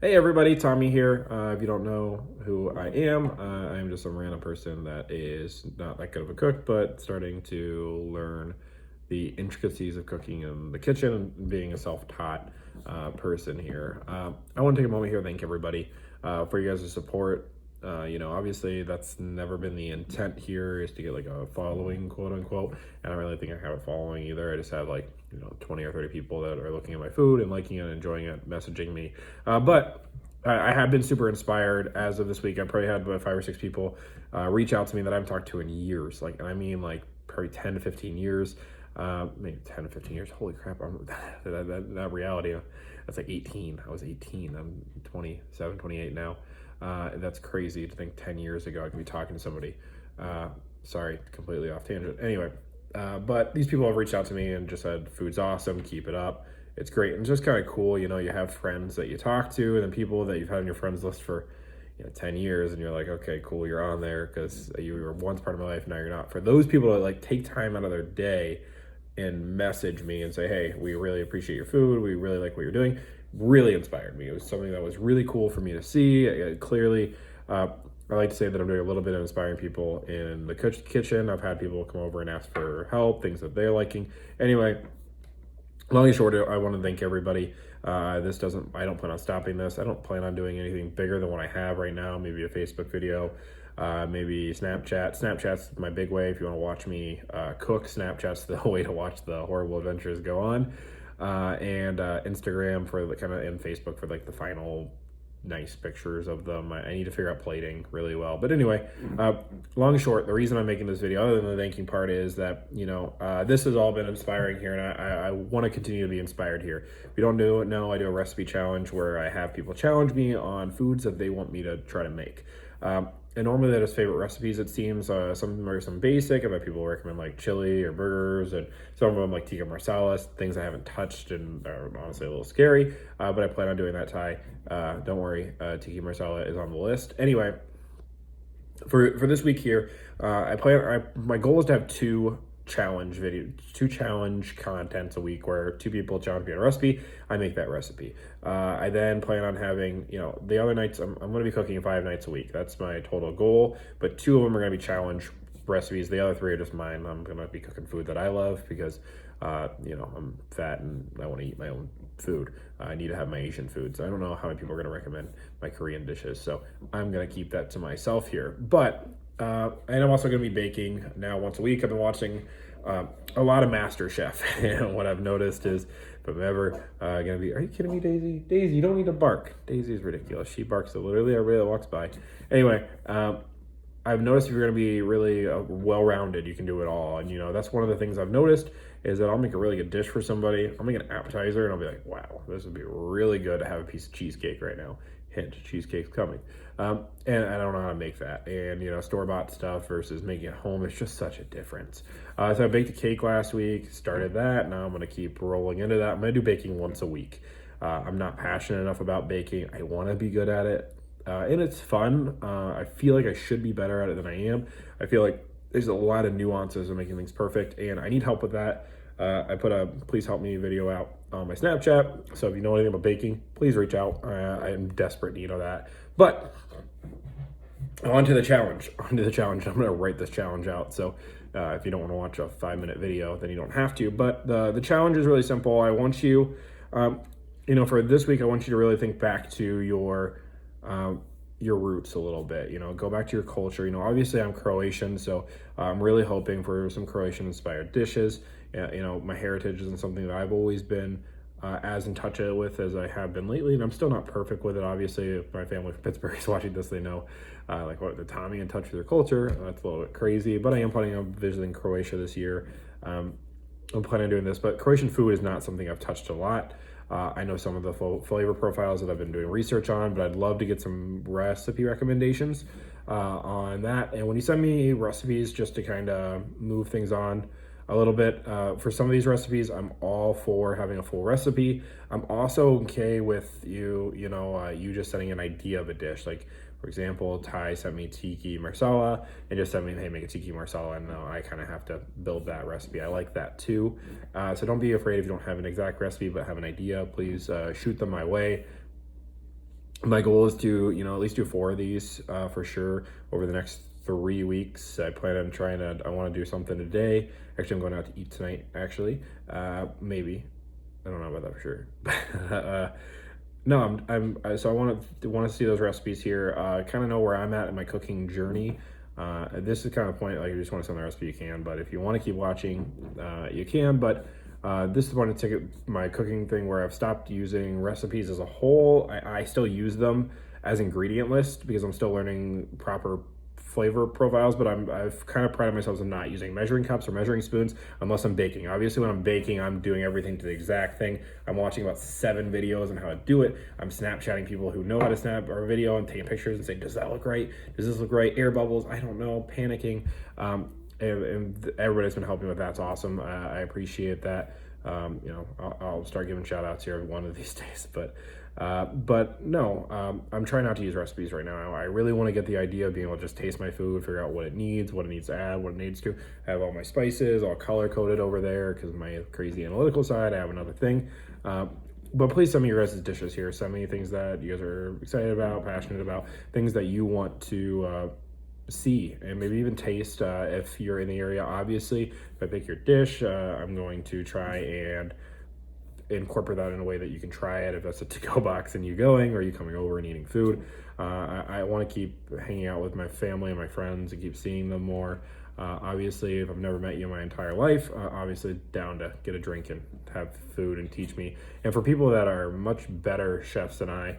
Hey everybody, Tommy here. If you don't know who I am just some random person that is not that good of a cook, but starting to learn the intricacies of cooking in the kitchen and being a self-taught person here. I want to take a moment here to thank everybody for you guys' support. Obviously that's never been the intent here is to get like a following, quote unquote. I don't really think I have a following either. I just have 20 or 30 people that are looking at my food and liking it, enjoying it, messaging me. But I have been super inspired as of this week. I probably had about 5 or 6 people reach out to me that I haven't talked to in years. Like probably 10 to 15 years. Maybe 10 to 15 years. Holy crap. That reality. That's like 18. I was 18. I'm 27, 28 now. That's crazy to think 10 years ago I could be talking to somebody. Sorry, completely off tangent. Anyway, but these people have reached out to me and just said, food's awesome, keep it up. It's great. And it's just kind of cool, you have friends that you talk to and then people that you've had on your friends list for 10 years and you're like, okay, cool, you're on there because you were once part of my life, now you're not. For those people that like take time out of their day and message me and say, hey, we really appreciate your food, we really like what you're doing, really inspired me. It was something that was really cool for me to see. Clearly, I like to say that I'm doing a little bit of inspiring people in the kitchen. I've had people come over and ask for help, things that they're liking. Anyway, long and short, I want to thank everybody. I don't plan on stopping this. I don't plan on doing anything bigger than what I have right now. Maybe a Facebook video, maybe Snapchat. Snapchat's my big way. If you want to watch me cook, Snapchat's the way to watch the horrible adventures go on. And Instagram for and Facebook for like the final nice pictures of them. I need to figure out plating really well. But anyway, long and short, the reason I'm making this video, other than the thanking part, is that, this has all been inspiring here, and I want to continue to be inspired here. If you don't know, I do a recipe challenge where I have people challenge me on foods that they want me to try to make. And normally that is favorite recipes, it seems. Some of them are some basic. I've had people recommend like chili or burgers, and some of them like tikka marsala, things I haven't touched and are honestly a little scary. But I plan on doing that, Ty. Don't worry, tikka marsala is on the list. Anyway, for this week here, my goal is to have two challenge contents a week where two people challenge me on a recipe. I make that recipe. I then plan on having, the other nights I'm going to be cooking 5 nights a week. That's my total goal, but 2 of them are going to be challenge recipes. The other 3 are just mine. I'm going to be cooking food that I love because I'm fat and I want to eat my own food. I need to have my Asian foods. I don't know how many people are going to recommend my Korean dishes, so I'm going to keep that to myself here. But and I'm also going to be baking now once a week. I've been watching a lot of MasterChef. And what I've noticed is, if I'm ever going to be, are you kidding me, Daisy? Daisy, you don't need to bark. Daisy is ridiculous. She barks at literally everybody that walks by. Anyway, I've noticed if you're going to be really well-rounded, you can do it all. And, that's one of the things I've noticed is that I'll make a really good dish for somebody. I'll make an appetizer and I'll be like, wow, this would be really good to have a piece of cheesecake right now. Hint, cheesecake's coming. And I don't know how to make that. And, store-bought stuff versus making it home is just such a difference. So I baked a cake last week, started that. Now I'm going to keep rolling into that. I'm going to do baking once a week. I'm not passionate enough about baking. I want to be good at it. And it's fun. I feel like I should be better at it than I am. I feel like there's a lot of nuances of making things perfect, and I need help with that. I put a please help me video out on my Snapchat. So if you know anything about baking, please reach out. I am desperate need of that. But on to the challenge. I'm going to write this challenge out. So if you don't want to watch a 5-minute video, then you don't have to. But the challenge is really simple. I want you, for this week, I want you to really think back to your roots a little bit, go back to your culture. Obviously I'm Croatian, so I'm really hoping for some Croatian inspired dishes. My heritage isn't something that I've always been as in touch with as I have been lately, and I'm still not perfect with it. Obviously, if my family from Pittsburgh is watching this, they know the Tommy in touch with their culture. That's a little bit crazy, but I am planning on visiting Croatia this year. I'm planning on doing this, but Croatian food is not something I've touched a lot. I know some of the flavor profiles that I've been doing research on, but I'd love to get some recipe recommendations on that. And when you send me recipes, just to kind of move things on a little bit, for some of these recipes, I'm all for having a full recipe. I'm also okay with you just sending an idea of a dish. Like, for example, Ty sent me tiki marsala and just sent me, hey, make a tiki marsala, and I kind of have to build that recipe. I like that too. So don't be afraid if you don't have an exact recipe, but have an idea. Please shoot them my way. My goal is to, at least do 4 of these for sure over the next 3 weeks. I plan on I want to do something today. Actually, I'm going out to eat tonight, actually. Maybe. I don't know about that for sure. No, so I want to see those recipes here. Kind of know where I'm at in my cooking journey. This is kind of the point, like, you just want to send the recipe, you can, but if you want to keep watching, you can, but this is one to take my cooking thing where I've stopped using recipes as a whole. I still use them as ingredient list because I'm still learning proper flavor profiles, but I've kind of prided myself on not using measuring cups or measuring spoons unless I'm baking. Obviously, when I'm baking, I'm doing everything to the exact thing. I'm watching about 7 videos on how to do it. I'm Snapchatting people who know how to snap our video and taking pictures and saying, does that look right? Does this look right? Air bubbles, I don't know, panicking. And everybody's been helping with that. That's awesome. I appreciate that. I'll start giving shout outs here one of these days, but no, I'm trying not to use recipes right now. I really want to get the idea of being able to just taste my food, figure out what it needs to add, what it needs to. I have all my spices all color coded over there because of my crazy analytical side. I have another thing. But please send me your guys' dishes here. Send me things that you guys are excited about, passionate about, things that you want to see and maybe even taste if you're in the area. Obviously, if I pick your dish, I'm going to try and incorporate that in a way that you can try it if that's a to-go box and you going or you coming over and eating food. I want to keep hanging out with my family and my friends and keep seeing them more. Obviously, if I've never met you in my entire life, obviously down to get a drink and have food and teach me. And for people that are much better chefs than I,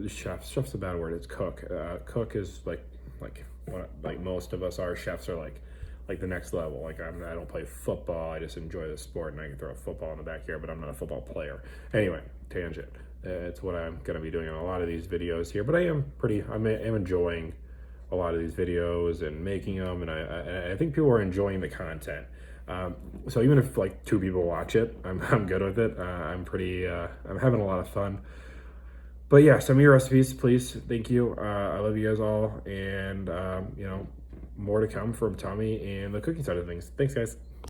chef's a bad word, it's cook. Cook is like most of us are. Chefs are like the next level. Like I don't play football. I just enjoy the sport and I can throw a football in the backyard, but I'm not a football player. Anyway, tangent. It's what I'm going to be doing in a lot of these videos here, but I'm enjoying a lot of these videos and making them, and I think people are enjoying the content. So even if like 2 people watch it, I'm good with it. I'm having a lot of fun. But yeah, send me your recipes, please. Thank you. I love you guys all. And, more to come from Tommy and the cooking side of things. Thanks, guys.